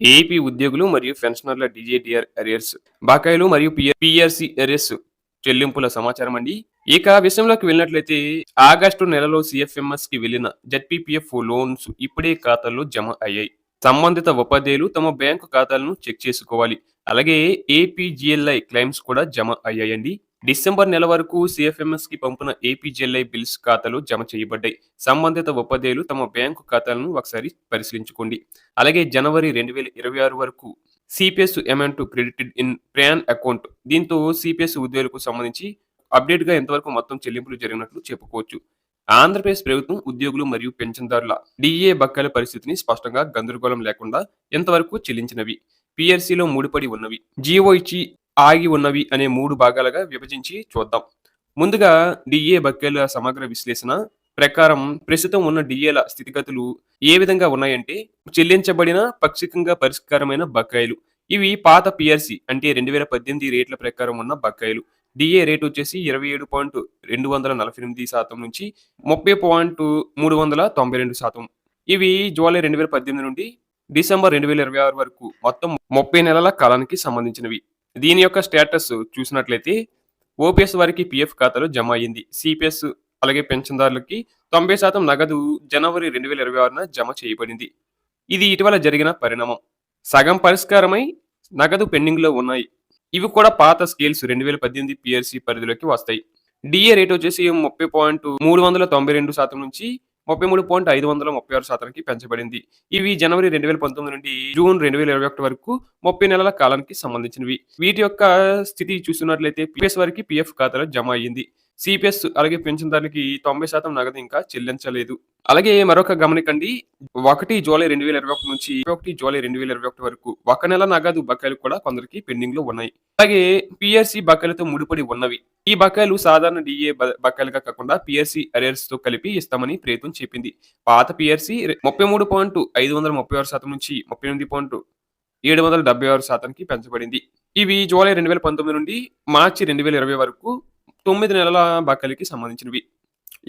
AP ఉద్యోగులు మరియు పెన్షనర్ల డీజేటీఆర్ arrears బకాయిలు మరియు పిఆర్సీ అరియర్స్ చెల్లింపుల సమాచారం అండి. ఇక విషయంలోకి వెళ్ళినట్లయితే ఆగస్టు నెలలో సిఎఫ్ఎంఎస్ కి వెళ్లిన జెడ్పీపీఎఫ్ లోన్స్ ఇప్పుడే ఖాతాల్లో జమ అయ్యాయి. సంబంధిత ఉపాధ్యాయులు తమ బ్యాంకు ఖాతాలను చెక్ చేసుకోవాలి. అలాగే ఏపీజీఎల్ఐ క్లెయిమ్స్ కూడా జమ అయ్యాయండి. డిసెంబర్ నెల వరకు సిఎఫ్ఎంఎస్ కి పంపిన ఏపీజీఎల్ఐ బిల్స్ ఖాతాలు జమ చేయబడ్డాయి. సంబంధిత ఉపాధ్యాయులు తమ బ్యాంకు ఖాతాలను ఒకసారి పరిశీలించుకోండి. అలాగే జనవరి 2026 వరకు CPS amount credited in pan account. దీంతో సిపిఎస్ ఉద్యోగులకు సంబంధించి అప్డేట్‌గా ఎంతవరకు మొత్తం చెల్లింపులు జరిగినట్లు చెప్పుకోవచ్చు. ఆంధ్రప్రదేశ్ ప్రభుత్వం ఉద్యోగులు మరియు పెన్షన్దారుల డీఏ బకాయిల పరిస్థితిని స్పష్టంగా గందరగోళం లేకుండా ఎంతవరకు చెల్లించినవి, పీఆర్సీలో ముడిపడి ఉన్నవి, జీవో ఇచ్చి ఆగి ఉన్నవి అనే 3 భాగాలుగా విభజించి చూద్దాం. ముందుగా డీఏ బకాయిల సమగ్ర విశ్లేషణ ప్రకారం ప్రస్తుతం ఉన్న డీఏల స్థితిగతులు ఏ విధంగా ఉన్నాయంటే, చెల్లించబడిన పాక్షికంగా పరిష్కారమైన బకాయిలు. ఇవి పాత పీఆర్సీ అంటే 2018 రేట్ల ప్రకారం ఉన్న బకాయిలు. డీఏ రేట్ వచ్చేసి 27.248% నుంచి 30.392%. ఇవి జూలై 2018 నుండి డిసెంబర్ 2026 వరకు మొత్తం 30 నెలల కాలానికి సంబంధించినవి. దీని యొక్క స్టేటస్ చూసినట్లయితే ఓపీఎస్ వారికి పీఎఫ్ ఖాతాలో జమ అయింది. సిపిఎస్ అలాగే పెన్షన్దారులకి 90% నగదు జనవరి 2026న జమ చేయబడింది. ఇది ఇటీవల జరిగిన పరిణామం. సగం పరిష్కారమై నగదు పెండింగ్‌లో ఉన్నాయి. ఇవి కూడా పాత స్కేల్స్ 2018 పీఆర్సీ పరిధిలోకి వస్తాయి. డీఏ రేట్ వచ్చేసి 30.392% నుంచి 33.536%కి పెంచబడింది. ఇవి జనవరి 2019 నుండి జూన్ 2021 వరకు 30 నెలల కాలానికి సంబంధించినవి. వీటి యొక్క స్థితి చూస్తున్నట్లయితే పీఎస్ వారికి పీఎఫ్ ఖాతాలో జమ అయ్యింది. సిపిఎస్ అలాగే పెన్షన్దారులకి 90% నగదు ఇంకా చెల్లించలేదు. అలాగే మరొక గమనికండి, 1 జూలై 2021 నుంచి 1 జూలై 2021 వరకు 1 నెల నగదు బకాయిలు కూడా కొందరికి పెండింగ్ లో ఉన్నాయి. అలాగే పీఆర్సీ బకాయిలతో ముడిపడి ఉన్నవి. ఈ బకాయిలు సాధారణ డీఏ బకాయిలుగా కాకుండా పీఆర్సీ అరియర్స్ తో కలిపి ఇస్తామని ప్రభుత్వం చెప్పింది. పాత పీఆర్సీ 33.536% నుంచి 38.776%కి పెంచబడింది. ఇవి జూలై 2019 నుండి మార్చి 2020 వరకు 9 నెలల బకాయిలకి సంబంధించినవి.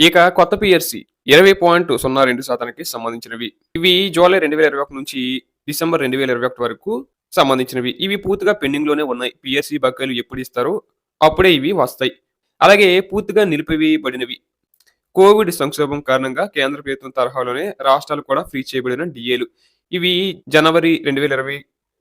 ఇక కొత్త పీఆర్సీ 20.02%కి సంబంధించినవి. ఇవి జూలై 2021 నుంచి డిసెంబర్ 2021 వరకు సంబంధించినవి. ఇవి పూర్తిగా పెండింగ్ లోనే ఉన్నాయి. పీఆర్సీ బకాయిలు ఎప్పుడు ఇస్తారో అప్పుడే ఇవి వస్తాయి. అలాగే పూర్తిగా నిలిపివేయబడినవి. కోవిడ్ సంక్షోభం కారణంగా కేంద్ర ప్రభుత్వం తరహాలోనే రాష్ట్రాలు కూడా ఫ్రీ చేయబడిన డీఏలు. ఇవి జనవరి 2020,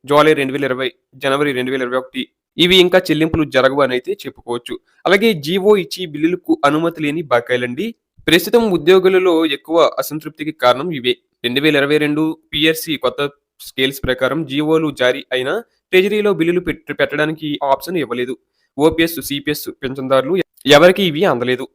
జూలై 2020, జనవరి 2021 ఇవి ఇంకా చెల్లింపులు జరగవు అని అయితే చెప్పుకోవచ్చు. అలాగే జీవో ఇచ్చి బిల్లులకు అనుమతి లేని బకాయిలండి. ప్రస్తుతం ఉద్యోగులలో ఎక్కువ అసంతృప్తికి కారణం ఇవే. 2022 పీఆర్సీ కొత్త స్కేల్స్ ప్రకారం జీవోలు జారీ అయినా ట్రెజరీలో బిల్లులు పెట్టడానికి ఆప్షన్ ఇవ్వలేదు. ఓపీఎస్, సిపిఎస్ పెన్షన్దారులు ఎవరికి ఇవి అందలేదు.